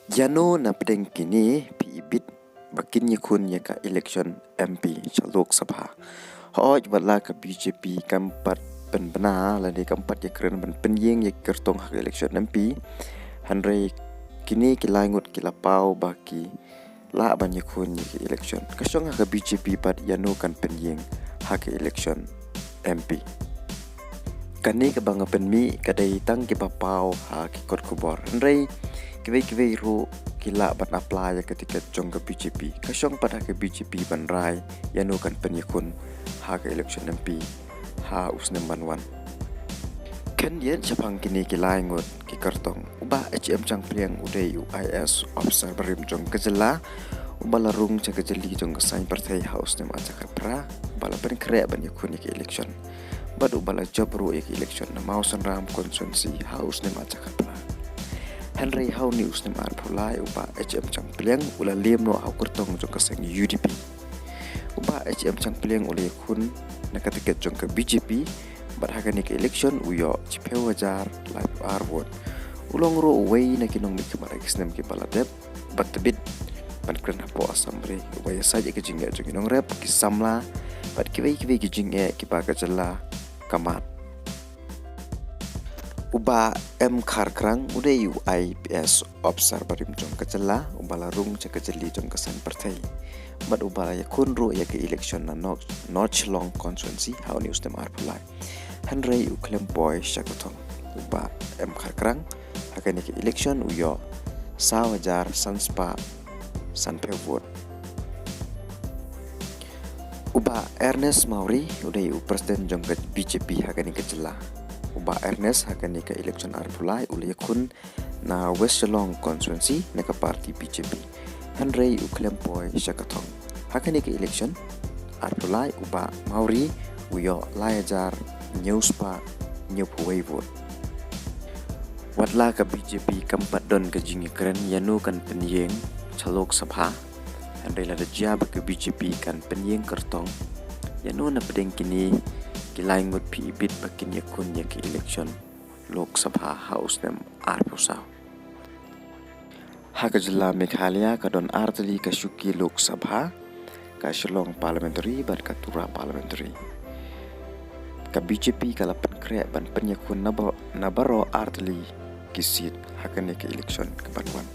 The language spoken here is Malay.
Iano Napdeng Kine Phi Ibit bakin Iakhun ka election MP Chalok Sabha. Hoj bala ka BJP kampat penbena lani kampat keren penyeng kertong hak election MP. Hanrei kini kilangut kilapau baki la ban Iakhun election. Kasong hak BJP pat Iano kan penyeng hak election MP. Kani ke banga penmi kadai tang ke papau ha ki kot kubor. Hanrei kiwei ru kila ban apply ketika jong ke BJP. Kasong pada ke BJP ban rai Iano kan penyekun ha ke election MP ha usnem banwan. Kan yen capang kini kilai ngot ki kartong uba HM cang pliang udai UIS officer berim jong kejela ubala rung ca kejeli jong kesain partai house nem acak pra bala pen kre ban yakun ki election. Badu bala job ru ek election na mau sanram konsensi house nem acak pra. Henry hau ni usnem ar pulai uba HM cang pliang ula liem no hau kertong jong keseng UDP. Uba HM cang pliang ula yakun na ketiket jong ke BJP berhaga ni ke election uyo cipe wajar live arwon ulong ro away na kinong mi kemara kisnem ki baladep batbit ban kren hapo assembly ubaya saja ke jingga jong kinong rep kisamla bat kiwei ki jingge ki baga jela kamat uba M karkrang ude UIPS observer jong kejela ubala rung cek kejeli jong kesan partai bat ubala yakun ro ya ke election na notch long constituency how news dem arpulai Hanrei uklem boy syakotong uba M karkrang hakani ke election uyo sawajar sanspa sanpewot uba Ernest Mauri udai presiden jong ke BJP hakani ke jela uba Ernest hakani ke election arpulai ule yakun na West Long constituency na ke parti BJP Hanrei uklem boy syakotong hakani ke election arpulai uba Mauri uyo layajar Nyuspa nyupuway vote. Wadla ka BJP kampat don ke jingi keren Iano kan penyeng Chalok Sabha. Andai lada jab ke BJP kan penyeng kertong. Iano Napdeng kini kilaingut Phi Ibit bakin Iakhun ke election Lok Sabha House nem arpusau. Hak jela Meghalaya ka don arteli ka syuki Lok Sabha ka Shillong parliamentary ban katura parliamentary. Ka BJP kalapan krek ban penyakun nabaro arteli kisit hakane ke election ke Banwan.